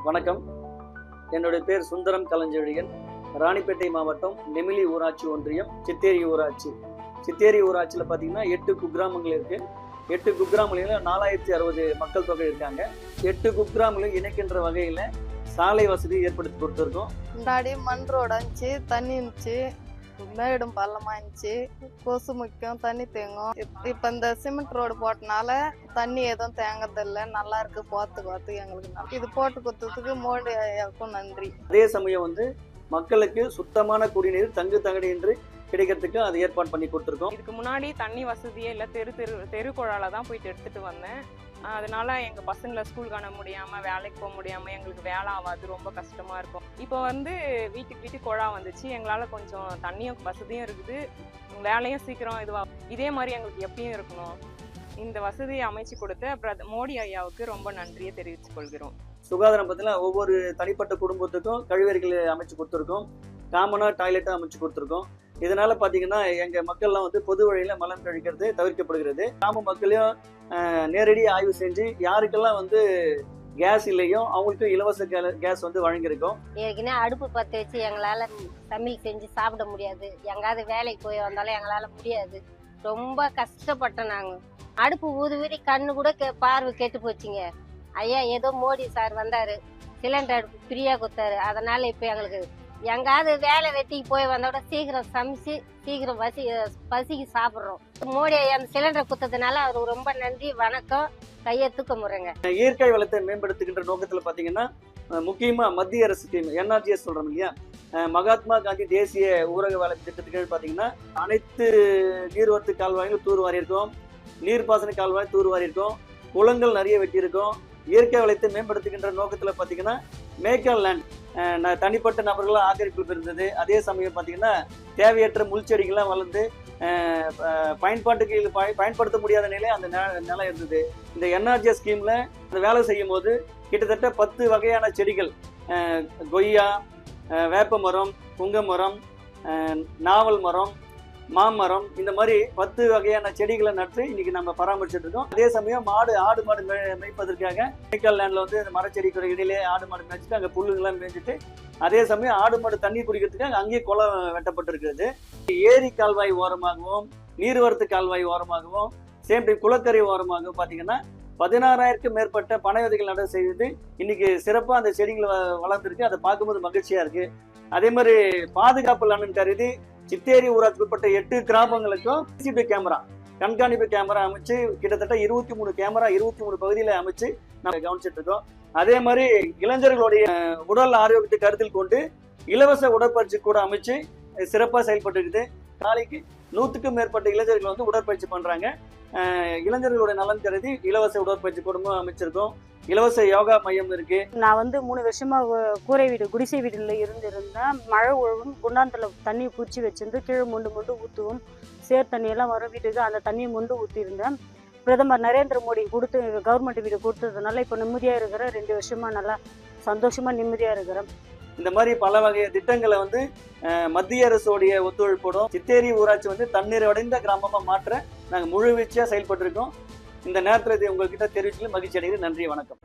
வணக்கம். என்னுடைய பேர் சுந்தரம் கலஞ்செழியன். ராணிப்பேட்டை மாவட்டம் நெமிலி ஊராட்சி ஒன்றியம் சித்தேரி ஊராட்சி. சித்தேரி ஊராட்சியில் பார்த்தீங்கன்னா 8 குக்கிராமங்கள் இருக்கு. 8 குக்கிராமங்களில் 4060 மக்கள் தொகை இருக்காங்க. 8 குக்கிராமங்களும் இணைக்கின்ற வகையில் சாலை வசதி ஏற்படுத்தி கொடுத்துருக்கோம். முன்னாடி மண் ரோடு இருந்துச்சு, தண்ணி இருந்துச்சு, மேடும் பள்ளமா இருந்துச்சு, கொசு முக்கியம், தண்ணி தேங்கும். இப்ப இந்த சிமெண்ட் ரோடு போட்டனால தண்ணி எதுவும் தேங்கறதில்ல, நல்லா இருக்கு. பார்த்து எங்களுக்கு இது போட்டு கொடுத்ததுக்கு மோடி ஐயாவுக்கும் நன்றி. அதே சமயம் மக்களுக்கு சுத்தமான குடிநீர் தங்கு தகடின்றி கிடைக்கிறதுக்கு அது ஏற்பாடு பண்ணி கொடுத்துருக்கோம். இதுக்கு முன்னாடி தண்ணி வசதியே இல்லை, தெரு குழால தான் போயிட்டு எடுத்துட்டு வந்தேன். அதனால எங்க பசங்களை ஸ்கூல் காண முடியாம, வேலைக்கு போக முடியாம எங்களுக்கு வேலை ஆகாது, ரொம்ப கஷ்டமா இருக்கும். இப்போ வீட்டுக்கு குழா வந்துச்சு, எங்களால கொஞ்சம் தண்ணியும் வசதியும் இருக்குது, வேலையும் சீக்கிரம் இதே மாதிரி எங்களுக்கு எப்பயும் இருக்கணும். இந்த வசதியை அமைச்சு கொடுத்த மோடி ஐயாவுக்கு ரொம்ப நன்றியை தெரிவித்துக் கொள்கிறோம். சுகாதாரம் பார்த்தீங்கன்னா ஒவ்வொரு தனிப்பட்ட குடும்பத்துக்கும் கழிவறைகள் அமைச்சு கொடுத்துருக்கோம், காமனா டாய்லெட்டும் அமைச்சு கொடுத்துருக்கோம். இதனால பார்த்தீங்கன்னா எங்க மக்கள்லாம் பொது வழியில மலம் கழிக்கிறது தவிர்க்கப்படுகிறது. கிராம மக்களையும் நேரடி ஆய்வு செஞ்சு யாருக்கெல்லாம் கேஸ் இல்லையோ அவங்களுக்கு இலவச கேஸ் வழங்கியிருக்கோம். ஏற்கனவே அடுப்பு பற்ற வச்சு எங்களால் சமையல் செஞ்சு சாப்பிட முடியாது. எங்காவது வேலைக்கு போய் வந்தாலும் எங்களால் முடியாது. ரொம்ப கஷ்டப்பட்டோம். நாங்கள் அடுப்பு ஊதி கண்ணு கூட பார்வை கெட்டு போச்சுங்க. ஐயா ஏதோ மோடி சார் வந்தார், சிலிண்டர் அடுப்பு ஃப்ரீயாக கொடுத்தாரு. அதனால இப்போ எங்களுக்கு எங்காவது வேலை வெட்டிக்கு போய் வந்தோட சீக்கிரம் சமைச்சு சீக்கிரம் பசிக்கு சாப்பிட்றோம். மோடி ஐயா அந்த சிலிண்டரை கொடுத்ததுனால அவருக்கு ரொம்ப நன்றி, வணக்கம், கையை தூக்க முறைங்க. இயற்கை வளத்தை மேம்படுத்துகின்ற நோக்கத்தில் பார்த்தீங்கன்னா முக்கியமா மத்திய அரசு ஸ்கீம் NRGS சொல்றோம் இல்லையா, மகாத்மா காந்தி தேசிய ஊரக வேலை திட்டத்துக்கு பார்த்தீங்கன்னா அனைத்து நீர்வரத்து கால்வாய்கள் தூர்வாரி இருக்கோம், நீர்ப்பாசன கால்வாய் தூர்வாரி இருக்கோம், குளங்கள் நிறைய வெட்டியிருக்கோம். இயற்கை வளத்தை மேம்படுத்துகின்ற நோக்கத்தில் பார்த்தீங்கன்னா மேக்கல் லேண்ட் தனிப்பட்ட நபர்களாக ஆக்கிரமிப்பு இருந்தது. அதே சமயம் பார்த்தீங்கன்னா தேவையற்ற முள்செடிகள்லாம் வளர்ந்து பயன்பாட்டுக்கு பயன்படுத்த முடியாத நிலை அந்த நிலம் இருந்தது. இந்த NRGS ஸ்கீம்ல அந்த வேலை செய்யும் போது கிட்டத்தட்ட 10 வகையான செடிகள், கொய்யா, வேப்ப மரம், புங்க மரம், நாவல் மரம், மாமரம், இந்த மாதிரி 10 வகையான செடிகளை நட்டு இன்னைக்கு நம்ம பராமரிச்சுட்டு இருக்கோம். அதே சமயம் ஆடு மாடு மேய்ப்பதற்காக மேய்க்கால் லேண்ட்ல இந்த மரச்செடிக்கு இடையிலே ஆடு மாடு மேய்ச்சிட்டு அங்கே புல்லுங்கெல்லாம் மேய்ச்சிட்டு, அதே சமயம் ஆடு மாடு தண்ணி குடிக்கிறதுக்காக அங்கேயே குளம் வெட்டப்பட்டிருக்கிறது. ஏரி கால்வாய் ஓரமாகவும் நீர்வரத்து கால்வாய் ஓரமாகவும் சேம் டைம் குளக்கரை ஓரமாகவும் பார்த்தீங்கன்னா 16,000க்கும் மேற்பட்ட பனை விதைகள் நட செய்து இன்னைக்கு சிறப்பாக அந்த செடிகளை வளர்ந்துருக்கு. அதை பார்க்கும்போது மகிழ்ச்சியா இருக்கு. அதே மாதிரி பாதுகாப்பு நலன் கருதி சித்தேரி ஊராட்சிக்கு உட்பட்ட 8 கிராமங்களுக்கும் CCTV கேமரா, கண்காணிப்பு கேமரா அமைச்சு கிட்டத்தட்ட 23 கேமரா 23 பகுதியில் அமைச்சு நம்ம கவனிச்சுட்டு இருக்கோம். அதே மாதிரி இளைஞர்களுடைய உடல் ஆரோக்கியத்தை கருத்தில் கொண்டு இலவச உடற்பயிற்சி கூட அமைச்சு சிறப்பாக செயல்பட்டு இருக்குது. நாளைக்கு 100க்கும் மேற்பட்ட இளைஞர்கள் உடற்பயிற்சி பண்றாங்க. இளைஞர்களுடைய நலன் கருதி இலவச உடற்பயிற்சி கூடமும் அமைச்சிருக்கோம். இலவச யோகா மையம் இருக்கு. நான் 3 வருஷமா கூரை வீடு குடிசை வீடுல இருந்தேன். மழை ஒழுகும் குண்டாந்தல தண்ணி பூச்சி வச்சிருந்து கீழே மொண்டு ஊற்றுவோம். சேர் தண்ணியெல்லாம் வரும் வீட்டுக்கு, அந்த தண்ணியை மொண்டு ஊற்றிருந்தேன். பிரதமர் நரேந்திர மோடி கவர்மெண்ட் வீடு கொடுத்ததுனால இப்போ நிம்மதியாக இருக்கிறேன். 2 வருஷமா நல்லா சந்தோஷமா நிம்மதியாக இருக்கிறேன். இந்த மாதிரி பல வகை திட்டங்களை மத்திய அரசுடைய ஒத்துழைப்போடும் சித்தேரி ஊராட்சி தண்ணீர் அடைந்த கிராமமா மாற்ற நாங்கள் முழு வீழ்ச்சியா செயல்பட்டு இருக்கோம். இந்த நேரத்தில் உங்ககிட்ட தெரிவிச்சு மகிழ்ச்சி அடைகிறது. நன்றி, வணக்கம்.